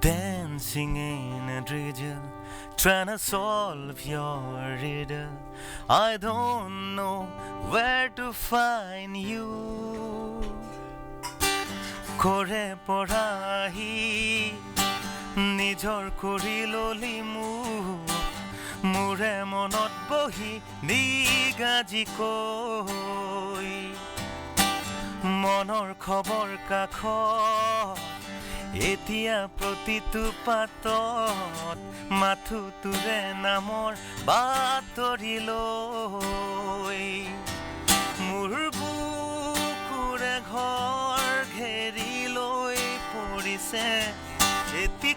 Dancing in a drizzle, trying to solve your riddle. I don't know where to find you. Kore porahi, nijor kori loli mure monot bohi digaji koi. Monor khobor kakhot এতিয়া প্ৰতিটো পাতত মাথো তোৰে নামৰ বাতৰি লৈ মোৰ বুকুৰে ঘৰ ঘেৰি লৈ পৰিছে এটি